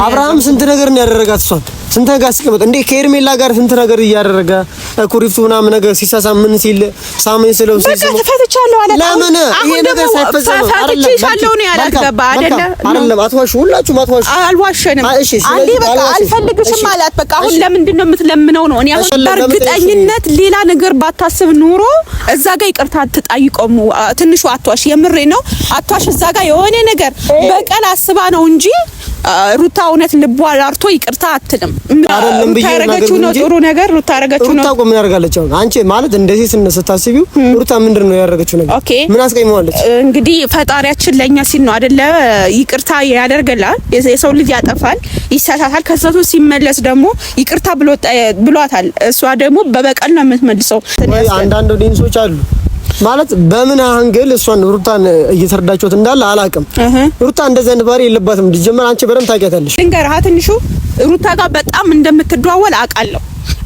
አብርሃም ስንት ነገር ነው ያደረጋት እሷን ስንት ነገር አስቀምጥ እንዴ ከኤርሜላ ጋር ስንት ነገር እያደረገ ኩሪፍቱ ምናምን ነገር ሲሳሳም ምን ሲል ሳመኝ ስለው ፈትቻለሁ አለ ለምን ይሄ ነገር ሳይፈጸም ፈትቻለሁ ነው ያላት ገባ አይደለም አትዋሹ ሁላችሁም አትዋሹ አልዋሸንም አንዴ በቃ አልፈልግሽም አላት በቃ አሁን ለምንድን ነው የምትለምነው ነው እኔ አሁን በእርግጠኝነት ሌላ ነገር ባታስብ ኑሮ እዛ ጋር ይቅርታ አትጠይቀሙ ትንሹ አትዋሽ የምሬ ነው አትዋሽ እዛ ጋር የሆነ ነገር በቀል አስባ ነው እንጂ ሩታ እውነት ልቧ አርቶ ይቅርታ አትልም አይደለም ታረጋችሁ ነው ጥሩ ነገር ሩታ ታረጋችሁ ነው ሩታ ቆም ያርጋለች አሁን አንቺ ማለት እንደዚህ ስታስቢው ሩታ ምንድነው ያደረገችው ነገር ኦኬ ምን አስቀይመዋለች እንግዲህ ፈጣሪያችን ለኛ ሲል ነው አይደለ ይቅርታ ያደርገላል የሰው ልጅ ያጠፋል ይሳሳታል ከሰቱ ሲመለስ ደግሞ ይቅርታ ብሏታል እሷ ደግሞ በበቀል ነው የምትመልሰው አንዳንድ ዲንሶች አሉ ማለት በምን አንግል እሷን ሩታን እየተረዳችሁት እንዳለ አላቅም ሩታ እንደዚህ አይነት ባህሪ የለባትም ዲጀመር አንቺ በደም ታውቂያታለሽ እንገርሃ ትንሹ ሩታ ጋር በጣም እንደምትደዋወል አውቃለሁ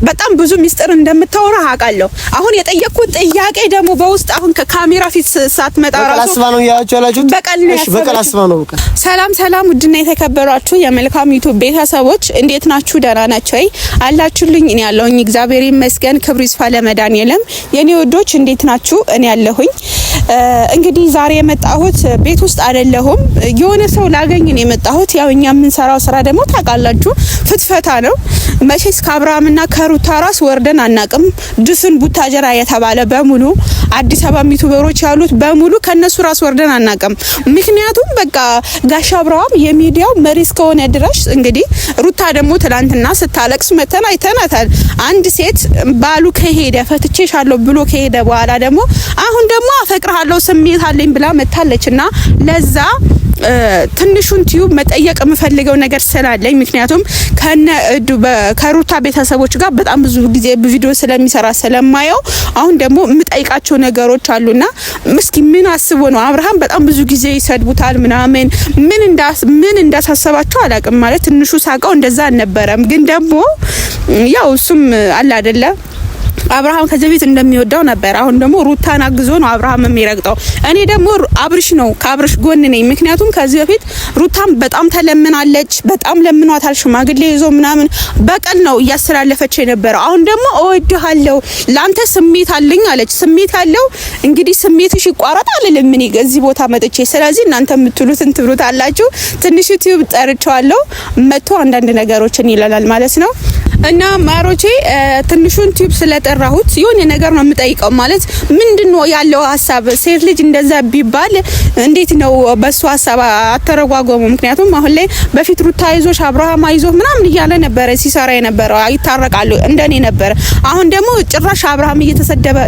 በጣም ብዙ ሚስጥር እንደምታወራ አውቃለሁ አሁን የጠየቅኩት ጥያቄ ደግሞ በውስጥ አሁን ከካሜራ ፊት ሳትመጣ ራሱ አስባ ነው ያያችሁላችሁት በቀል አስባ ነው በቃ ሰላም ውድና የተከበራችሁ የመልካም ዩቲዩብ ቤተሰቦች እንዴት ናችሁ ደህና ናችሁ አላችሁልኝ እኔ ያለሁኝ እግዚአብሔር ይመስገን ክብሩ ይስፋ ለመድኃኒዓለም የኔ ወዶች እንዴት ናችሁ እኔ ያለሁኝ እንግዲህ ዛሬ የመጣሁት ቤት ውስጥ አይደለሁም የሆነ ሰው ላገኝ ነው የመጣሁት ያው እኛ የምንሰራው ስራ ደግሞ ታውቃላችሁ ፍትፈታ ነው መቼስ ከአብርሃምና ከሩታ ራስ ወርደን አናቅም ድፍን ቡታጀራ የተባለ በሙሉ አዲስ አበባ ዩቲዩበሮች ያሉት በሙሉ ከነሱ ራስ ወርደን አናቅም ምክንያቱም በቃ ጋሽ አብርሃም የሚዲያው መሪ እስከሆነ ድረስ እንግዲህ ሩታ ደግሞ ትላንትና ስታለቅስ መተን አይተናታል አንድ ሴት ባሉ ከሄደ ፈትቼሻለሁ ብሎ ከሄደ በኋላ ደግሞ አሁን ደግሞ አፈቅርሃለሁ ስሜት አለኝ ብላ መታለችና ለዛ ትንሹን ቲዩብ መጠየቅ የምፈልገው ነገር ስላለኝ ምክንያቱም ከሩታ ቤተሰቦች ጋር በጣም ብዙ ጊዜ በቪዲዮ ስለሚሰራ ስለማየው አሁን ደግሞ የምጠይቃቸው ነገሮች አሉና ምስኪ ምን አስቦ ነው አብርሃም በጣም ብዙ ጊዜ ይሰድቡታል ምናምን ምን እንዳሳሰባቸው አላቅም ማለት ትንሹ ሳቀው እንደዛ አልነበረም ግን ደግሞ ያው እሱም አለ አይደለ አብርሃም ከዚህ ቤት እንደሚወዳው ነበር አሁን ደግሞ ሩታን አግዞ ነው አብርሃም የሚረግጠው እኔ ደግሞ አብርሽ ነው ከአብርሽ ጎን ነኝ ምክንያቱም ከዚህ በፊት ሩታም በጣም ተለምናለች በጣም ለምኗታል ሽማግሌ ይዞ ምናምን በቀል ነው እያስተላለፈች የነበረው አሁን ደግሞ እወድሃለሁ ላንተ ስሜት አለኝ አለች ስሜት አለው እንግዲህ ስሜትሽ ይቋረጣል ለምን እዚህ ቦታ መጥቼ ስለዚህ እናንተ የምትሉትን ትብሩታላችሁ ትንሽ ዩቲዩብ ጠርቻለሁ መጥቶ አንዳንድ ነገሮችን ይላል ማለት ነው እና ማሮቼ ትንሹን ቲዩብ ስለጠራሁት የሆነ ነገር ነው የምጠይቀው ማለት ምንድነው ያለው ሐሳብ ሴት ልጅ እንደዛ ቢባል እንዴት ነው በሱ ሐሳብ አተረጓጎሙ ምክንያቱም አሁን ላይ በፊት ሩታ ይዞሽ አብርሃም አይዞ ምናምን ይያለ ነበር ሲሰራ የነበረው አይታረቃሉ እንደኔ ነበር አሁን ደግሞ ጭራሽ አብርሃም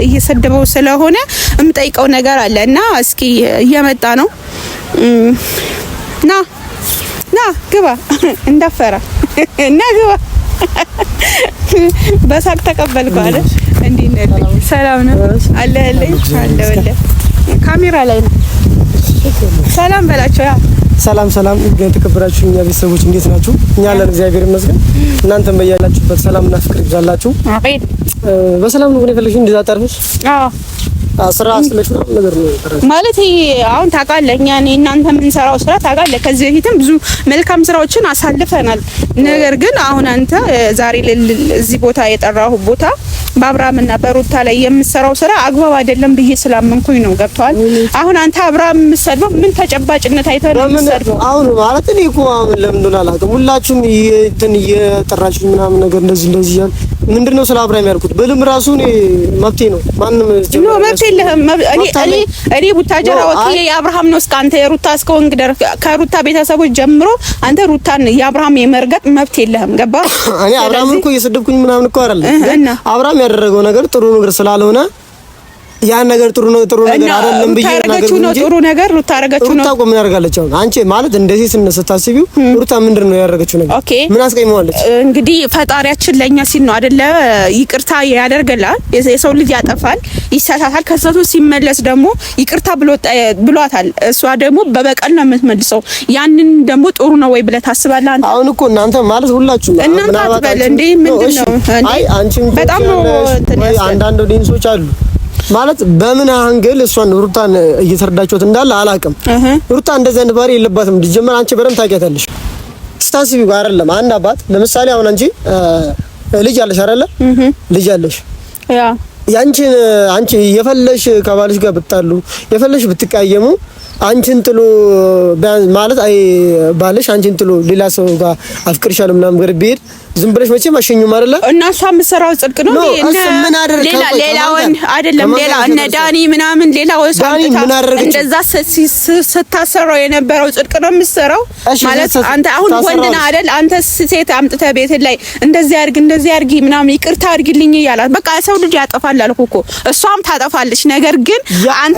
እየሰደበው ስለሆነ የምጠይቀው ነገር አለና እስኪ እየመጣ ነው ና ግባ እንዳፈራ እና ግባ በሳቅ ተቀበልኩ አለ እንዴ ነው ሰላም ነው አለልኝ አለወለ ካሜራ ላይ ነው ሰላም በላቸው ያ ሰላም የተከበራችሁ እኛ ቤተሰቦች እንዴት ናችሁ እኛ አለን እግዚአብሔር ይመስገን እናንተም በያላችሁበት ሰላምና ፍቅር ይብዛላችሁ አሜን በሰላም ነው የፈለግሽ እንደዛ ጠርፈሽ ስራ ስለሽ ነው ነገር ነው ማለት አሁን ታውቃለህ እኛ እናንተ የምንሰራው ስራ ታውቃለህ ከዚህ በፊትም ብዙ መልካም ስራዎችን አሳልፈናል ነገር ግን አሁን አንተ ዛሬ እዚህ ቦታ የጠራሁ ቦታ በአብርሃምና በሩታ ላይ የምሰራው ስራ አግባብ አይደለም ብዬ ስላመንኩኝ ነው ገብቷል አሁን አንተ አብርሃም የምትሰድበው ምን ተጨባጭነት አይተህ ነው የምትሰድበው አሁን ማለት እኔ እኮ ለምን እንደሆነ አላውቅም ሁላችሁም እየጠራችሁኝ ምናምን ነገር እንደዚህ ያል ምንድነው ስለ አብርሃም ያልኩት በልም ራሱ እኔ መብቴ ነው ማንንም ነው መብቴ ለህም እኔ ቡታጀራ ወኪል የአብርሃም ነው እስካንተ የሩታ እስከወንግ ከሩታ ቤተሰቦች ጀምሮ አንተ ሩታን የአብርሃም የመርገጥ መብት የለህም ገባ እኔ አብርሃም እኮ እየሰደብኩኝ ምናምን እኮ አይደለም አብርሃም ያደረገው ነገር ጥሩ ነገር ስላልሆነ ያን ነገር ጥሩ ነገር አይደለም ብዬ ነገር ጥሩ ነገር ሩታ አረጋችሁ ነው ሩታ ቆም ያርጋለች አሁን አንቺ ማለት እንደዚህ ስታስቢው ሩታ ምንድነው ያደረገችው ነገር ምን አስቀይመዋለች እንግዲህ ፈጣሪያችን ለኛ ሲል ነው አይደለ ይቅርታ ያደርገላል የሰው ልጅ ያጠፋል ይሳሳታል ከሰቱ ሲመለስ ደግሞ ይቅርታ ብሏታል እሷ ደግሞ በበቀል ነው የምትመልሰው ያንን ደግሞ ጥሩ ነው ወይ ብለህ ታስባለህ አንተ አሁን እኮ እናንተ ማለት ሁላችሁ እናንተ አትበል እንዴ ምንድነው አይ አንቺም በጣም ነው አንዳንድ ዲንሶች አሉ ማለት በምን አንግል እሷን ሩታን እየተረዳችሁት እንዳለ አላቅም ሩታ እንደዚህ አይነት ባህሪ የለባትም ዲጀመር አንቺ በደም ታውቂያታለሽ ስታስቢው አይደለም አንድ አባት ለምሳሌ አሁን አንቺ ልጅ አለሽ አይደለ? ልጅ አለሽ ያ አንቺ የፈለሽ ከባልሽ ጋር ብትጣሉ የፈለሽ ብትቀያየሙ አንቺን ጥሎ ማለት አይ ባልሽ አንቺን ጥሎ ሌላ ሰው ጋር አፍቅርሻለሁ ምናምን ነገር ቢሄድ ዝም ብለሽ መቼም አሸኙም አይደለ? እና እሷ የምትሰራው ጽድቅ ነው ሌላውን አይደለም። ሌላ እነ ዳኒ ምናምን ሌላው እንደዛ ስታሰራው የነበረው ጽድቅ ነው የምትሰራው ማለት አንተ አሁን ወንድ ነህ አይደል? አንተ ሴት አምጥተህ ቤት ላይ እንደዚህ አድርጊ ምናምን ይቅርታ አድርጊልኝ እያላት በቃ ሰው ልጅ ያጠፋል አልኩ እኮ እሷም ታጠፋለች። ነገር ግን አንተ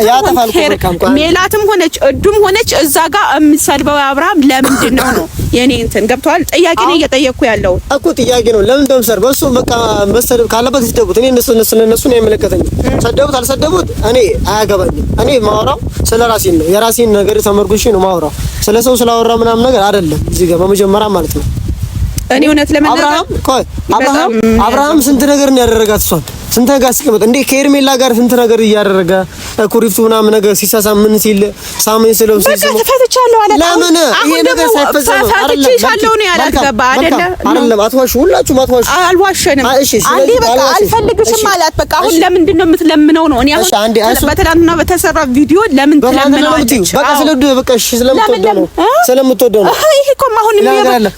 ሜላትም ሆነች እዱም ሆነች እዛ ጋር የምትሰድበው አብርሃም ለምንድን ነው የኔ እንትን ገብቷል? ጥያቄ ነው እየጠየቅኩ ያለው እኮ ጥያቄ ነው። ለምን እንደምሰር በሱ በቃ መሰደብ ካለበት ይስደቡት። እኔ እነሱ ነው የሚመለከተኝ። ሰደቡት አልሰደቡት እኔ አያገባኝም። እኔ ማውራው ስለራሴ ነው። የራሴን ነገር ተመርኩሽ ነው ማውራው። ስለሰው ስላወራ ምናምን ነገር አይደለም እዚህ ጋር በመጀመሪያ ማለት ነው። እኔ እውነት ለመናገር አብርሃም ስንት ነገር ነው ያደረጋት እሷን ስንት ጋር ሲቀመጥ እንዴ ከኤርሜላ ጋር ስንት ነገር እያደረገ ኩሪፍቱ ምናምን ነገር ሲሳሳም ምን ሲል ሳምን ስለው ተፈትቻለሁ አለ። ለምን ይሄ ነገር ሳይፈጸም ተፈትቻለሁ ነው ያላገባ አይደለም? አትዋሹ፣ ሁላችሁም አትዋሹ። አልዋሸንም። አንዴ በቃ አልፈልግሽም አላት። በቃ አሁን ለምንድን ነው የምትለምነው ነው? እኔ አሁን በትናንትና በተሰራ ቪዲዮ ለምን ትለምናለች? በቃ ስለወደደ በቃ እሺ ስለምትወደው ነው። ይሄ እኮ አሁን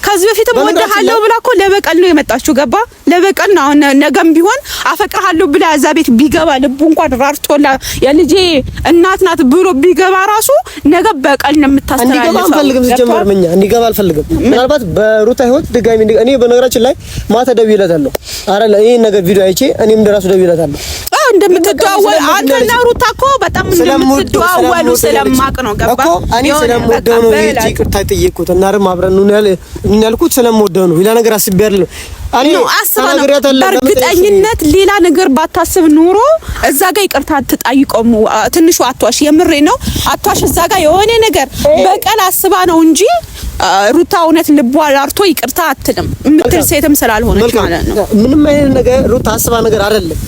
ከዚህ በፊትም ወደሃለሁ ብላ እኮ ለበቀል ነው የመጣችው። ገባ? ለበቀል ነው። አሁን ነገም ቢሆን አፈቅርሃለሁ ብላ እዛ ቤት ቢገባ ልቡ እንኳን ራርቶላ የልጄ እናት ናት ብሎ ቢገባ ራሱ ነገ በቀል ነው የምታስተላልፈው። እንዲገባ አልፈልግም። ሲጀመር ምኛ እንዲገባ አልፈልግም። ምናልባት በሩታ ህይወት ድጋሚ እኔ በነገራችን ላይ ማታ ደውዬላታለሁ። አረ ይሄን ነገር ቪዲዮ አይቼ እኔም እንደራሱ ደውዬላታለሁ። እንደምትደዋወል አንተና ሩታ እኮ በጣም እንደምትደዋወሉ ስለማቅ ነው። ገባ? እኔ ስለምወደው ነው ይቅርታ ጠየቅኩት እና ደግሞ አብረን ነው ያልኩት። ስለምወደው ነው ሌላ ነገር አስቤ አይደለም። እኔ በእርግጠኝነት ሌላ ነገር ባታስብ ኑሮ እዛ ጋር ይቅርታ አትጠይቀሙ። ትንሹ አትዋሽ፣ የምሬ ነው አትዋሽ። እዛ ጋር የሆነ ነገር በቀል አስባ ነው እንጂ ሩታ እውነት ልቧ አርቶ ይቅርታ አትልም የምትል ሴትም ስላልሆነች ማለት ነው። ምንም አይነት ነገር ሩታ አስባ ነገር አይደለም።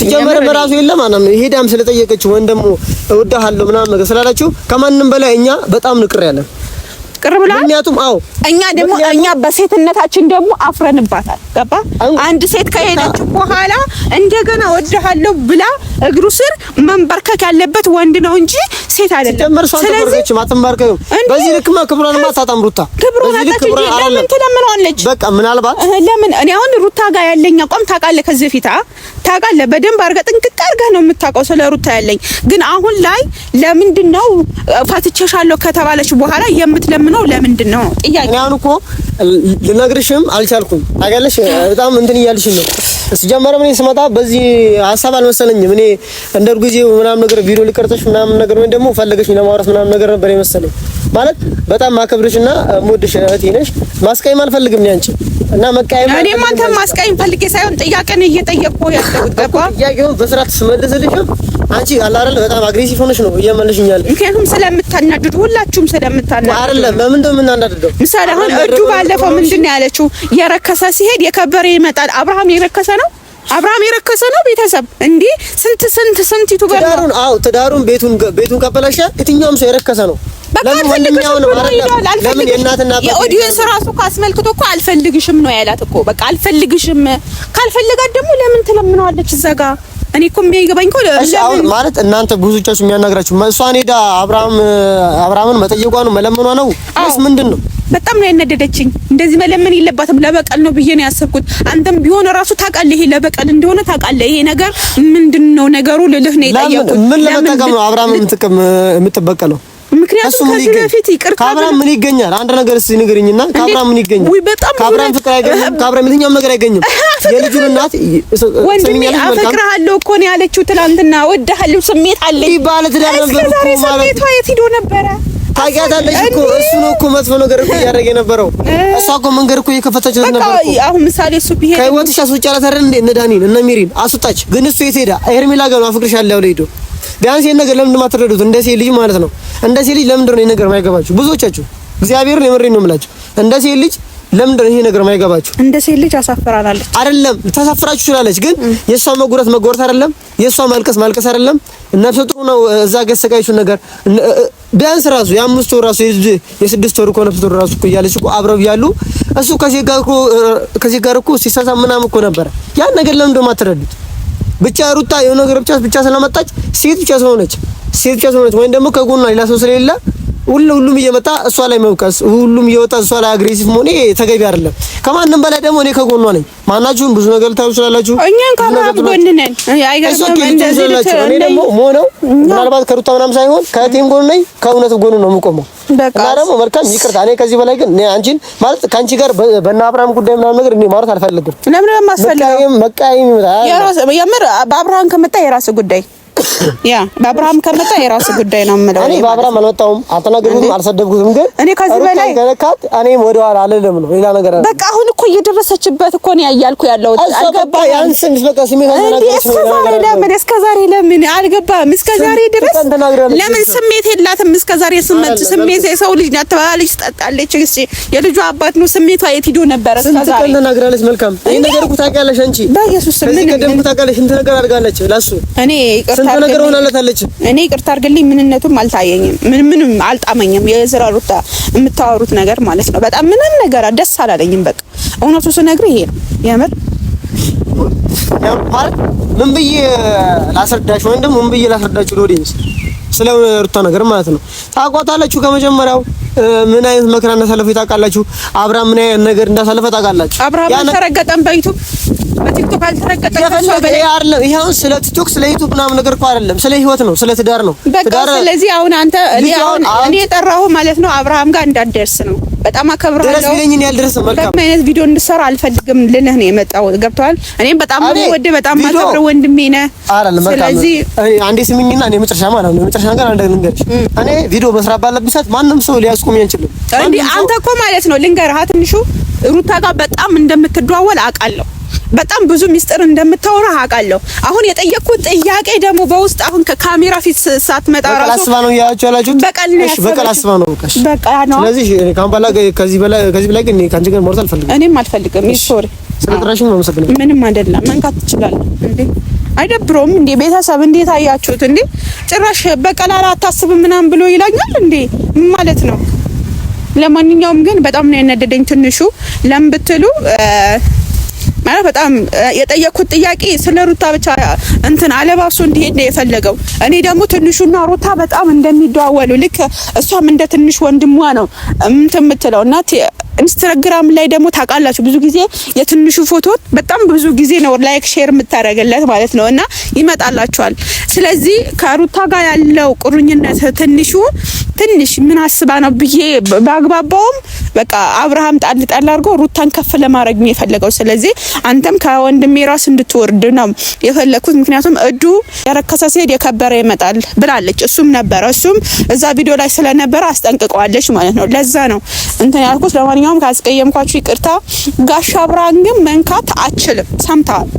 ሲጀመር በራሱ የለም አናም ሄዳም ስለጠየቀችው ወን ደግሞ እወዳለሁ ምናምን ነገር ስላላችሁ ከማንንም በላይ እኛ በጣም ንቅር ያለን ቅርብላ ምክንያቱም እኛ በሴትነታችን ደግሞ አፍረንባታል። ገባ? አንድ ሴት ከሄደች በኋላ እንደገና ወደሃለሁ ብላ እግሩ ስር መንበርከክ ያለበት ወንድ ነው እንጂ ሴት አይደለም። ስለዚህ ማተንበርከው በዚህ ልክማ ክብሯን ማታጣም ሩታ ለምን ትለምነዋለች? በቃ ምናልባት ለምን እኔ አሁን ሩታ ጋር ያለኝ አቋም ታውቃለህ። ከዚህ በፊት ታውቃለህ በደንብ አድርገህ ጥንቅቅ አድርገህ ነው የምታውቀው ስለ ሩታ ያለኝ። ግን አሁን ላይ ለምንድን ነው ፋትቼሻለሁ ከተባለች በኋላ የምትለምነው ለምንድን ነው ጥያቄ? እኔ አሁን እኮ ልነግርሽም አልቻልኩም። ታውቂያለሽ በጣም እንትን እያልሽ ነው። ሲጀመር ምን ስመጣ በዚህ ሐሳብ አልመሰለኝም። እኔ እንደርጉዚው ምናምን ነገር ቪዲዮ ልቀርጽሽ ምናምን ነገር ወይ ደግሞ ፈለገሽ ለማውራት ምናምን ነገር ነበር የመሰለኝ። ማለት በጣም ማከብርሽና ሞድሽ እህቴ ነሽ። ማስቀየም አልፈልግም ያንቺ እና መቀየም እኔ ማንተም ማስቀየም ፈልጌ ሳይሆን ጥያቄን እየጠየቅኩ ያለሁት ገባ? ጥያቄውን በስርዓት ስመልስልሽ አንቺ አላረለ በጣም አግሬሲቭ ሆነሽ ነው እየመለሽኛል። ምክንያቱም ስለምታናድዱ ሁላችሁም ስለምታናድዱ አይደለም። ለምን እንደምናናድደው ምሳሌ አሁን እዱ ባለፈው ምንድን ነው ያለችው? የረከሰ ሲሄድ የከበረ ይመጣል። አብርሃም የረከሰ ነው። ቤተሰብ እንዴ ስንት ዩቲዩበር ነው ትዳሩን ቤቱን ካበላሸ የትኛውም ሰው የረከሰ ነው። ለምን ወንድኛው ነው አይደል? ለምን የእናትና አባት የኦዲየንስ ራሱ ካስመልክቶ እኮ አልፈልግሽም ነው ያላት እኮ በቃ አልፈልግሽም። ካልፈልጋት ደግሞ ለምን ትለምነዋለች እዛ ጋር? እኔ እኮ የሚገባኝ እኮ ለምን ማለት እናንተ ብዙዎቻችሁ የሚያናግራችሁ እሷን ሄዳ አብርሃምን መጠየቋ ነው መለመኗ ነው ወይስ ምንድነው? በጣም ነው ያነደደችኝ። እንደዚህ መለመን የለባትም ለበቀል ነው ብዬ ነው ያሰብኩት። አንተም ቢሆን ራሱ ታውቃለህ ይሄ ለበቀል እንደሆነ ታውቃለህ። ይሄ ነገር ምንድነው ነገሩ ልልህ ነው የጠየቁት። ምን ለመጠቀም ነው አብርሃምን የምትበቀለው? ምክንያቱም ከዚህ በፊት ይቅርታ ከአብርሃም ምን ይገኛል? አንድ ነገር እስቲ ንገሪኝና ከአብርሃም ምን ይገኛል? ከአብርሃም ፍቅር አይገኝም። ከአብርሃም የትኛውም ነገር አይገኝም። የልጁን እናት ወንድሜ አፈቅርሃለሁ እኮ ነው ያለችው ትናንትና። ወድሃለሁ ስሜት አለኝ ባለ ትዳር ነበር እኮ ማለት ስሜቷ የት ሄዶ ነበረ? ታውቂያታለሽ እኮ እሱ ነው እኮ መጥፎ ነገር እኮ እያደረገ የነበረው። እሷ እኮ መንገድ እኮ እየከፈተችለት ነበር እኮ። አሁን ምሳሌ እሱ ቢሄድ ከህይወትሽ አስወጫላት አይደል እንዴ? እነ ዳኒን እነ ሚሪን አስወጣች። ግን እሱ የት ሄዳ? ሄርሜላ ጋር ነው አፍቅርሻለሁ ያለው ሄዶ። ቢያንስ ይሄን ነገር ለምን እንደማትረዱት እንደ ሴት ልጅ ማለት ነው። እንደ ሴት ልጅ ለምን ነው ይሄ ነገር የማይገባችሁ? ብዙዎቻችሁ እግዚአብሔርን የምሬን ነው የምላችሁ። እንደ ሴት ልጅ ለምን ነው ይሄ ነገር የማይገባችሁ? እንደ ሴት ልጅ አሳፍራናለች አይደለም ተሳፍራችሁ ትላለች። ግን የሷ መጉረት አይደለም፣ የሷ ማልቀስ አይደለም፣ ነፍሰ ጡር ነው እዛ ገሰቃይቹ ነገር ቢያንስ ራሱ የ5 ወር ራሱ የ6 ወር እኮ ነፍሰ ጡር ራሱ እኮ እያለች እኮ አብረው ያሉ እሱ ከዚህ ጋር እኮ ሲሳሳ ምናምን እኮ ነበር። ያን ነገር ለምን እንደው ማትረዱት? ብቻ ሩታ የሆነ ነገር ብቻ ስለመጣች ሴት ብቻ ስለሆነች ወይም ደግሞ ከጎኗ ሌላ ሰው ስለሌለ ሁሉም እየመጣ እሷ ላይ መውቀስ፣ ሁሉም እየወጣ እሷ ላይ አግሬሲቭ መሆን ተገቢ አይደለም። ከማንም በላይ ደግሞ እኔ ከጎኗ ነኝ። ማናችሁም ብዙ ነገር ታውቁ ስላላችሁ እኛን ከማን ጎን ነን? አይገርምም? እንደዚህ እኔ ደግሞ ሞነው ምናልባት ከሩታ ምናምን ሳይሆን ከቴም ጎን ነኝ፣ ከእውነት ጎን ነው የምቆመው። እና ደግሞ መልካም ይቅርታ። እኔ ከዚህ በላይ ግን እኔ አንቺን ማለት ካንቺ ጋር በእነ አብርሃም ጉዳይ ምናምን ነገር እኔ ማለት አልፈልግም። ለምን ለማስፈልገው መቃየም ይመጣል። የምር በአብርሃም ከመጣ የራስ ጉዳይ ያ በአብርሃም ከመጣ የራስ ጉዳይ ነው የምለው። እኔ በአብርሃም አልመጣሁም፣ አልተናገርኩትም፣ አልሰደብኩትም። ግን እኔ ከዚህ በላይ ገለካት እኔም ወደ ኋላ አልልም ነው ሌላ ነገር አለ። በቃ አሁን እኮ እየደረሰችበት እኮ ነው ያያልኩ ያለው። አልገባም። ያንስን በቃ ስሜት አናገርሽ ነው ለምን እስከዛሬ ለምን አልገባም? እስከዛሬ ድረስ ለምን ስሜት የላትም? እስከዛሬ ስሜት የሰው ልጅ ናት ተባለች፣ ትጠጣለች። እሺ የልጇ አባት ነው፣ ስሜቷ የት ሂዶ ነበር? እስከዛሬ ስንት ተናግራለች። መልካም ይሄ ነገር እኮ ታውቂያለሽ አንቺ። በኢየሱስ ስም ምን ከደም ታውቂያለሽ። እንት ነገር አድርጋለች ለሱ እኔ ስንት ነገር ሆናለታለች። እኔ ይቅርታ አድርግልኝ፣ ምንነቱም አልታየኝም፣ ምንም አልጣመኝም። የዝራ ሩታ የምታወሩት ነገር ማለት ነው በጣም ምንም ነገር ደስ አላለኝም። በቃ እውነቱ ስነግርህ ይሄ ነው የምር። ማለት ምን ብዬ ላስረዳሽ ወይም ደግሞ ምን ብዬ ላስረዳችሁ ለወዲንስ ስለ ሩታ ነገር ማለት ነው። ታውቋታላችሁ ከመጀመሪያው ምን አይነት መከራ እንዳሳለፈ ታውቃላችሁ። አብርሃም ምን አይነት ነገር እንዳሳለፈ ታውቃላችሁ። አብርሃም ተረገጠን በዩቲዩብ በቲክቶክ አልተረገጠም። ይሄው ስለ ቲክቶክ ስለ ዩቲዩብ ምናምን ነገር እኮ አይደለም፣ ስለ ህይወት ነው፣ ስለ ትዳር ነው። በቃ ስለዚህ አሁን አንተ እኔ የጠራሁ ማለት ነው አብርሃም ጋር እንዳትደርስ ነው። በጣም አከብራለሁ። ድረስ ቢለኝ ያልደረሰ መልካም አይነት ቪዲዮ እንድሰራ አልፈልግም ልልህ ነው የመጣው። ገብቷል? እኔም በጣም ወደ በጣም ማከብር ወንድሜ ነህ። ስለዚህ አንዴ ስሚኝና እኔ መጨረሻ ማለት ነው መጨረሻ ነገር አንድ ልንገርሽ። እኔ ቪዲዮ መስራት ባለብኝ ሰዓት ማንም ሰው ሊያስቆመኝ አይችልም። እንዴ አንተ እኮ ማለት ነው ልንገርህ፣ ትንሹ ሩታ ጋር በጣም እንደምትደዋወል አውቃለሁ። በጣም ብዙ ሚስጥር እንደምታወራ አውቃለሁ። አሁን የጠየቅኩት ጥያቄ ደግሞ በውስጥ አሁን ከካሜራ ፊት ሳትመጣ ራሱ በቃ አስባ ነው ያላችሁ። በቃ አስባ ነው በቃ ነው። ስለዚህ ካምፓላ ከዚህ በላይ ግን ካንቺ ጋር ማውራት አልፈልግም። እኔም አልፈልግም። ሶሪ ስለጥራሽም ነው መሰለኝ። ምንም አይደለም። መንካት ትችላለህ እንዴ? አይደብሮም እንዴ? ቤተሰብ እንዴት አያችሁት እንዴ? ጭራሽ በቀላላ አታስብም ምናምን ብሎ ይላኛል እንዴ? ምን ማለት ነው? ለማንኛውም ግን በጣም ነው የነደደኝ ትንሹ። ለምን ብትሉ ማለት በጣም የጠየቅኩት ጥያቄ ስለ ሩታ ብቻ እንትን አለባብሶ እንዲሄድ ነው የፈለገው። እኔ ደግሞ ትንሹና ሩታ በጣም እንደሚደዋወሉ ልክ እሷም እንደ ትንሽ ወንድሟ ነው እንትን የምትለው እና ኢንስታግራም ላይ ደግሞ ታውቃላችሁ ብዙ ጊዜ የትንሹ ፎቶ በጣም ብዙ ጊዜ ነው ላይክ ሼር የምታደርግለት ማለት ነው እና ይመጣላችኋል። ስለዚህ ከሩታ ጋር ያለው ቁርኝነት ትንሽ ምን አስባ ነው ብዬ ባግባባውም በቃ አብርሃም ጣል አድርጎ ሩታን ከፍ ለማድረግ ነው የፈለገው። ስለዚህ አንተም ከወንድሜ ራስ እንድትወርድ ነው የፈለኩት። ምክንያቱም እዱ ያረከሰ ሲሄድ የከበረ ይመጣል ብላለች። እሱም እዛ ቪዲዮ ላይ ስለነበረ አስጠንቅቀዋለች ማለት ነው። ለዛ ነው እንትን ያልኩት። ለማንኛውም ካስቀየምኳችሁ ይቅርታ። ጋሽ አብርሃም ግን መንካት አችልም። ሰምተዋል።